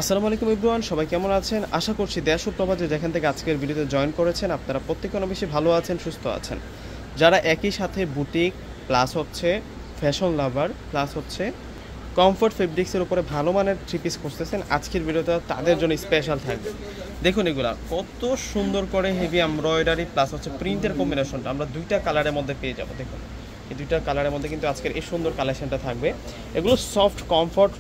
আসসালামু আলাইকুম এভরিওয়ান, সবাই কেমন আছেন? আশা করছি দেশ ও প্রবাদে যেখান থেকে আজকের ভিডিওতে জয়েন করেছেন আপনারা প্রত্যেকে অনেক বেশি ভালো আছেন, সুস্থ আছেন। যারা একই সাথে বুটিক প্লাস হচ্ছে ফ্যাশন লাভার প্লাস হচ্ছে কমফোর্ট ফেব্রিক্সের উপরে ভালো মানের থ্রি পিস খুঁজতেছেন, আজকের ভিডিওটা তাদের জন্য স্পেশাল থাকবে। দেখুন এগুলা কত সুন্দর করে হেভি এমব্রয়ডারি প্লাস হচ্ছে প্রিন্টের কম্বিনেশনটা আমরা দুইটা কালারের মধ্যে পেয়ে যাবো। দেখুন এই দুইটা কালারের মধ্যে কিন্তু আজকের এই সুন্দর কালেকশনটা থাকবে। এগুলো সফট কমফোর্ট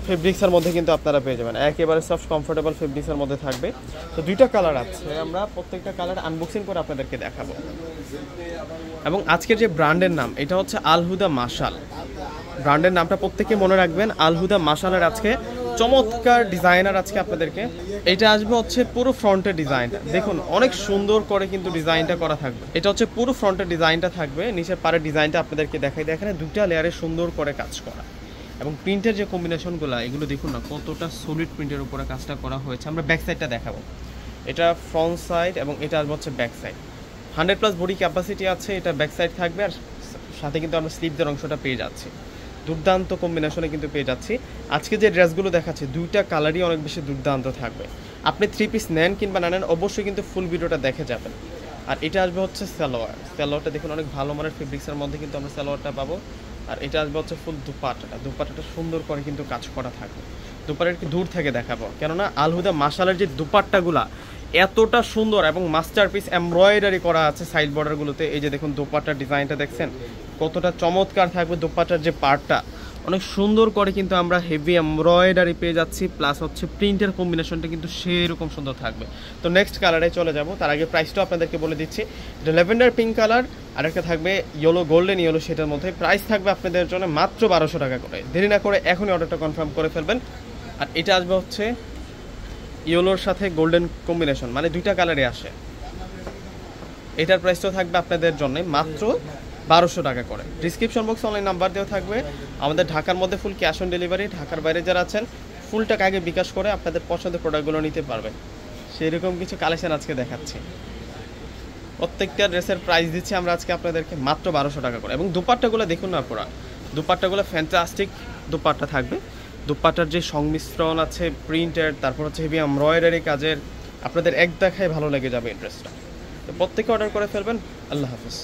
ফেব্রিক্সের মধ্যে কিন্তু আপনারা পেয়ে যাবেন, একেবারে সফট কমফোর্টেবল ফেব্রিক্সের মধ্যে থাকবে। তো দুইটা কালার আছে, আমরা প্রত্যেকটা কালার আনবক্সিং করে আপনাদেরকে দেখাবো। এবং আজকের যে ব্র্যান্ডের নাম এটা হচ্ছে আল হুদা মাশাল। ব্র্যান্ডের নামটা প্রত্যেকে মনে রাখবেন, আল হুদা মাশালের আজকে চমৎকার ডিজাইনার আজকে আপনাদেরকে এটা আসবে হচ্ছে পুরো ফ্রন্টের ডিজাইনটা। দেখুন অনেক সুন্দর করে কিন্তু ডিজাইনটা করা থাকবে। এটা হচ্ছে পুরো ফ্রন্টের ডিজাইনটা থাকবে, নিচের পাড়ের ডিজাইনটা আপনাদেরকে দেখাই। দেখেন দুইটা লেয়ারে সুন্দর করে কাজ করা এবং প্রিন্টের যে কম্বিনেশনগুলো এগুলো দেখুন না কতটা সলিড প্রিন্টের উপরে কাজটা করা হয়েছে। আমরা ব্যাক সাইডটা দেখাবো, এটা ফ্রন্ট সাইড এবং এটা আসবে হচ্ছে ব্যাক সাইড। 100+ বডি ক্যাপাসিটি আছে, এটা ব্যাক সাইড থাকবে আর সাথে কিন্তু আমরা স্লিভদের অংশটা পেয়ে যাচ্ছি। দুর্দান্ত কম্বিনেশনে কিন্তু পেয়ে যাচ্ছি। আজকে যে ড্রেসগুলো দেখাচ্ছি দুইটা কালারই অনেক বেশি দুর্দান্ত থাকবে। আপনি থ্রি পিস নেন কিংবা না নেন অবশ্যই কিন্তু ফুল ভিডিওটা দেখে যাবেন। আর এটা আসবে হচ্ছে সালোয়ারটা দেখুন অনেক ভালো মানের ফেব্রিক্সের মধ্যে কিন্তু আমরা সালোয়ারটা পাবো। আর এটা আসবে হচ্ছে ফুল দুপাট্টাটা সুন্দর করে কিন্তু কাজ করা থাকবে। দুপাট্টা একটু দূর থেকে দেখাবো, কেননা আল হুদা মাশালের যে দুপাট্টাগুলা এতটা সুন্দর এবং মাস্টারপিস এমব্রয়ডারি করা আছে সাইড বর্ডারগুলোতে। এই যে দেখুন দুপাট্টার ডিজাইনটা দেখছেন কতটা চমৎকার থাকবে। দুপাট্টার যে পার্টটা অনেক সুন্দর করে কিন্তু আমরা হেভি এমব্রয়ডারি পেয়ে যাচ্ছি, প্লাস হচ্ছে প্রিন্টের কম্বিনেশনটা কিন্তু সেরকম সুন্দর থাকবে। তো নেক্সট কালারে চলে যাব, তার আগে প্রাইসটাও আপনাদেরকে বলে দিচ্ছি। এটা ল্যাভেন্ডার পিঙ্ক কালার আর একটা থাকবে ইয়েলো, গোল্ডেন ইয়েলো, সেটার মধ্যে প্রাইস থাকবে আপনাদের জন্য মাত্র 1200 টাকা করে। দেরি না করে এখনই অর্ডারটা কনফার্ম করে ফেলবেন। আর এটা আসবে হচ্ছে ইয়েলোর সাথে গোল্ডেন কম্বিনেশন, মানে দুইটা কালারে আসে। এটার প্রাইসটাও থাকবে আপনাদের জন্য মাত্র 1200 টাকা করে। ডিসক্রিপশন বক্সে অনলাইন নাম্বার দেওয়া থাকবে। আমাদের ঢাকার মধ্যে ফুল ক্যাশ অন ডেলিভারি, ঢাকার বাইরে যারা আছেন ফুল টাকা আগে বিকাশ করে আপনাদের পছন্দের প্রোডাক্টগুলো নিতে পারবেন। সেরকম কিছু কালেকশন আজকে দেখাচ্ছি। প্রত্যেকটা ড্রেসের প্রাইস দিচ্ছি আমরা আজকে আপনাদেরকে মাত্র 1200 টাকা করে। এবং দুপাট্টাগুলো দেখুন না, পুরা দুপাট্টাগুলো ফ্যান্টাস্টিক দুপাট্টা থাকবে। দুপাট্টার যে সংমিশ্রণ আছে প্রিন্টের, তারপর হচ্ছে হেভি এমব্রয়ডারি কাজের, আপনাদের এক দেখায় ভালো লেগে যাবে এই ড্রেসটা। তো প্রত্যেকে অর্ডার করে ফেলবেন। আল্লাহ হাফিজ।